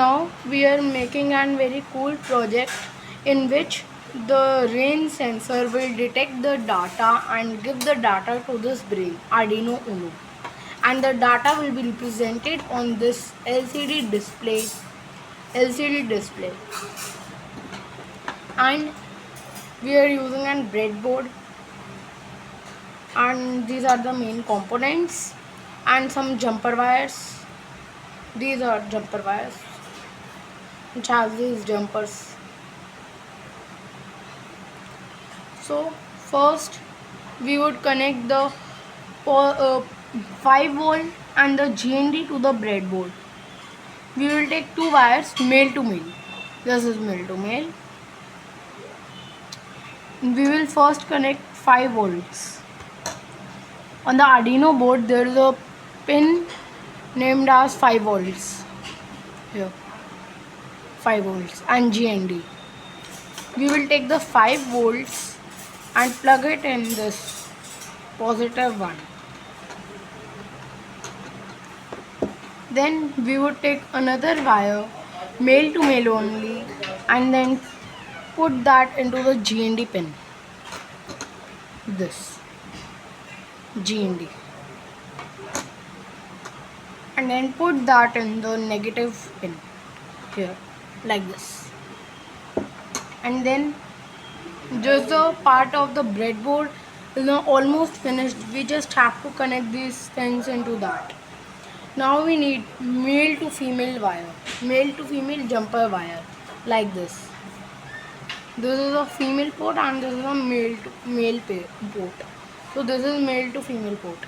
now we are making a very cool project in which the rain sensor will detect the data and give the data to this brain Arduino Uno, and the data will be represented on this LCD display, and we are using a breadboard, and these are the main components and some jumper wires. These are jumper wires which has these jumpers. So first we would connect the 5 volt and the GND to the breadboard. We will take two wires, male to male. This is male to male. We will first connect 5 volts. On the Arduino board there is a pin named as 5 volts. Here, 5 volts and GND. We will take the 5 volts and plug it in this positive one. Then we would take another wire, male to male only, and then put that into the GND pin. This GND. And then put that in the negative pin here, like this. And then just the part of the breadboard is now almost finished. We just have to connect these things into that. Now we need male to female wire, male to female jumper wire, like this. This is a female port and this is a male to male port. So this is male to female port.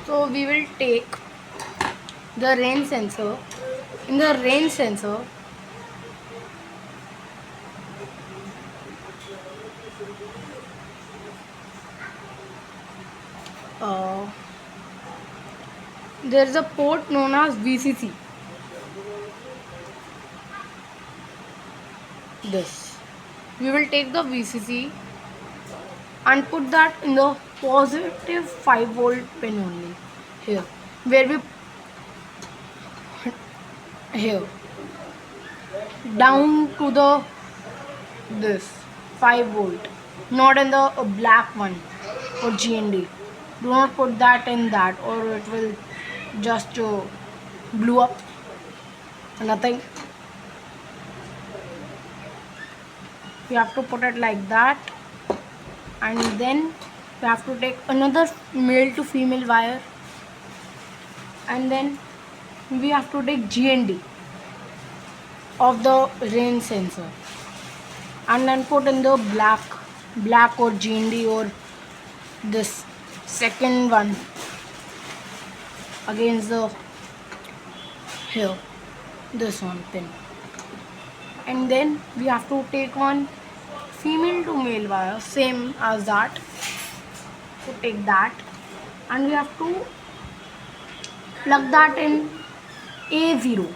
So we will take the rain sensor. In the rain sensor, there is a port known as VCC. This. We will take the VCC and put that in the positive 5 volt pin only. Here. Where we here. Down to the this 5 volt. Not in the black one or GND. Do not put that in that or it will just blew up. Nothing. We have to put it like that, and then we have to take another male to female wire, and then we have to take GND of the rain sensor and then put in the black or GND or this second one against the here, this one pin. And then we have to take one female to male wire, same as that, to take that, and we have to plug that in A0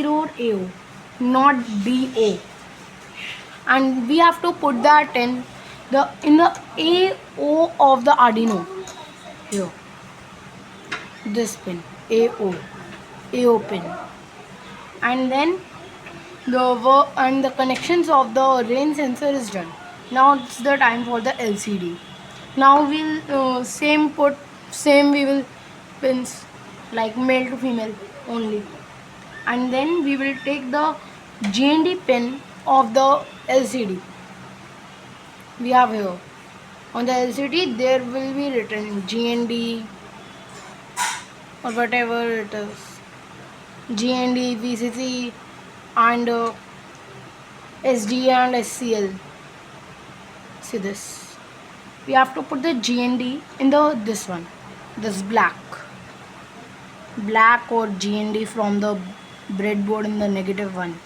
or AO, not DO, and we have to put that in the AO of the Arduino here, this pin, AO pin, and then the connections of the rain sensor is done. Now it's the time for the LCD. Now we'll we will pins like male to female only, and then we will take the GND pin of the LCD. We have here on the LCD there will be written GND or whatever it is, GND, VCC and SD and SCL. See this. We have to put the GND in this one, this black or GND from the breadboard in the negative one.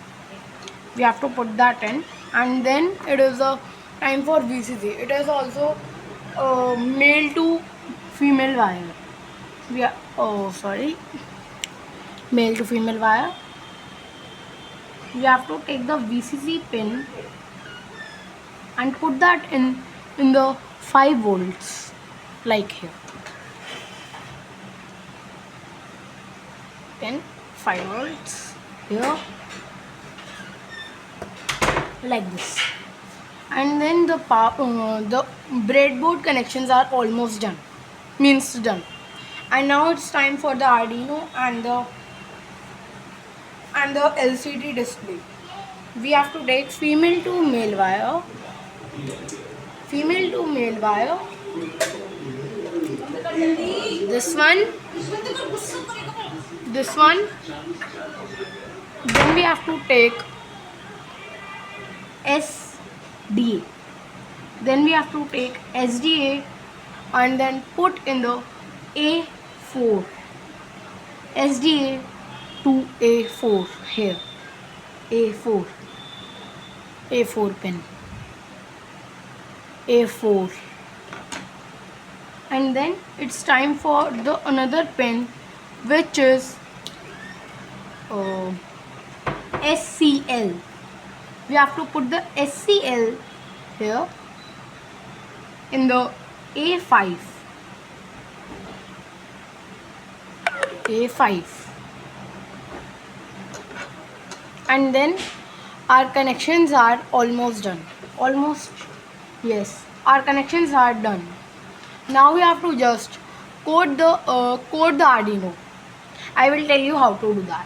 We have to put that in, and then it is a time for VCC. It is also male to female wire. Male to female wire. We have to take the VCC pin and put that in the 5 volts, like here. Pin 5 volts, here like this. And then the breadboard connections are almost done, means done. And now it's time for the Arduino and the LCD display. We have to take female to male wire, this one. Then we have to take SDA. Then we have to take SDA and then put in the A4. SDA to A4 here. A4. A4 pin. A4. And then it's time for the another pin, which is SCL. We have to put the SCL here in the A5. And then our connections are almost done. Yes, our connections are done. Now we have to just code the Arduino. I will tell you how to do that.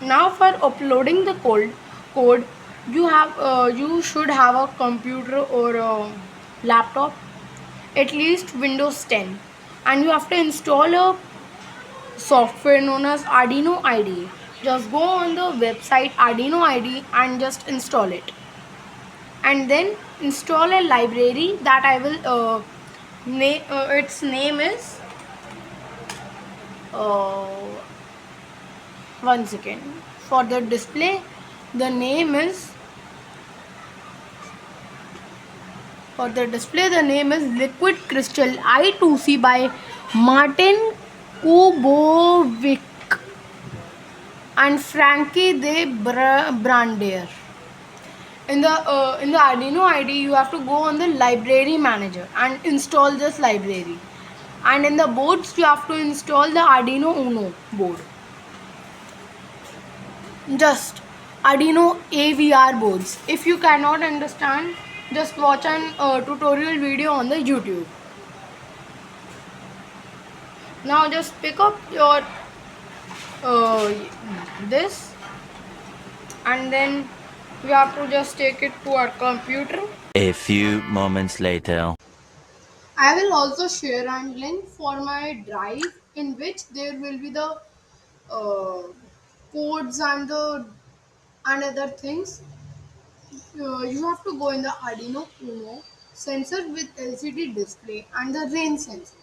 Now for uploading the code, you should have a computer or a laptop, at least Windows 10, and you have to install a software known as Arduino IDE. Just go on the website Arduino IDE and just install it, and then install a library that I will its name is one second. For the display, the name is Liquid Crystal I2C by Martin Kubovic and Frankie de Brandeer. In the Arduino IDE, you have to go on the library manager and install this library. And in the boards, you have to install the Arduino Uno board. Just Arduino AVR boards. If you cannot understand, just watch an tutorial video on the YouTube. Now just pick up your this, and then we have to just take it to our computer. A few moments later. I will also share a link for my drive in which there will be the codes and other things. You have to go in the Arduino Uno sensor with LCD display and the range sensor.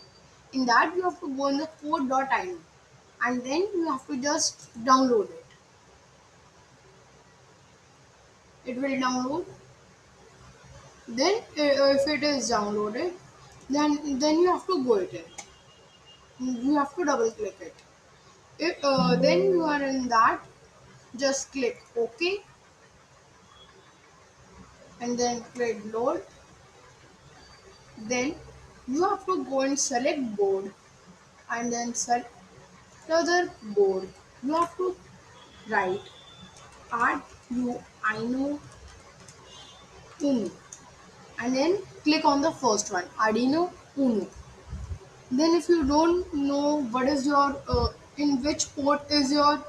In that you have to go in the code.ino, and then you have to just download it. It will download. Then if it is downloaded, then you have to go it in. You have to double click it. If then you are in that, just click OK and then click load. Then you have to go and select board and then select other board. You have to write Arduino Uno and then click on the first one, Arduino Uno. Then if you don't know what is your in which port is your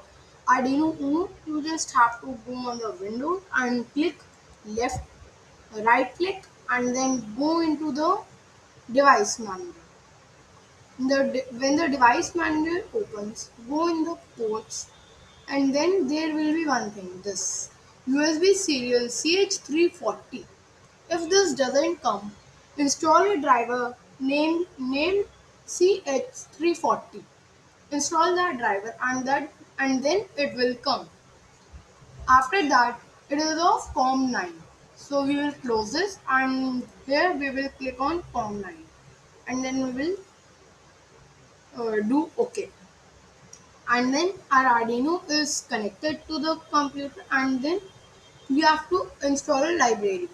Arduino Uno, you just have to go on the window and click left, right click, and then go into the device manager. When the device manager opens, go in the ports, and then there will be one thing, this USB serial CH340. If this doesn't come, install a driver named CH340. Install that driver and then it will come. After that, it is of COM9. So we will close this, and here we will click on COM9 and then we will do OK. And then our Arduino is connected to the computer, and then we have to install a library.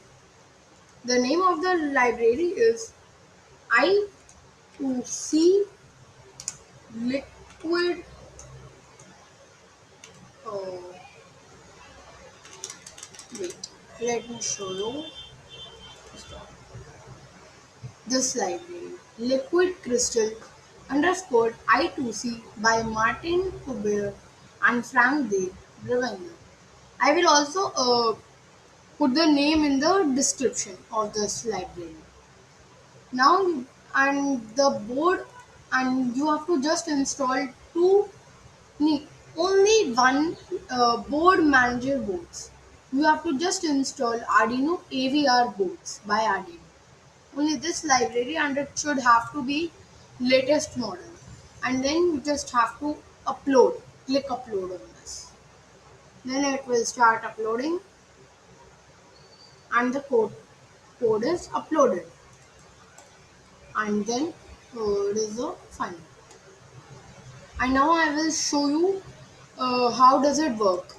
The name of the library is to see liquid. Oh, wait, let me show you this library. Liquid Crystal underscore I2C by Martin Kuber and Frank De Revender. I will also put the name in the description of this library. Now, and the board, and you have to just install two, only one board manager boards. You have to just install Arduino AVR boards by Arduino. Only this library, and it should have to be latest model. And then you just have to upload, click upload on this. Then it will start uploading, and the code is uploaded, and then it is the final. And now I will show you how does it work.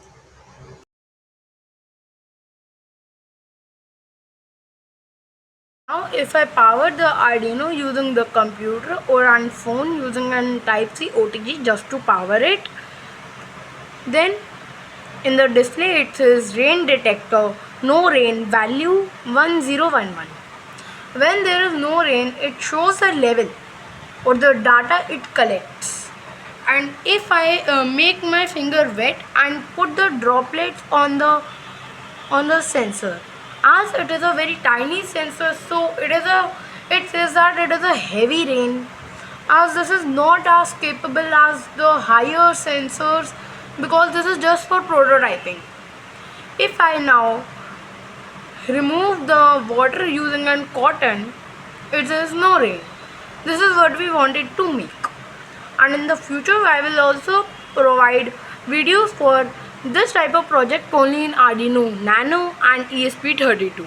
Now if I power the Arduino using the computer or on phone using an Type-C OTG just to power it, then in the display it says rain detector, no rain, value 1011. When there is no rain, it shows the level or the data it collects. And if I make my finger wet and put the droplets on the sensor, as it is a very tiny sensor, so it says that it is a heavy rain, as this is not as capable as the higher sensors, because this is just for prototyping. If I now remove the water using a cotton, it says no rain. This is what we wanted to make. And in the future I will also provide videos for this type of project only in Arduino Nano and ESP32.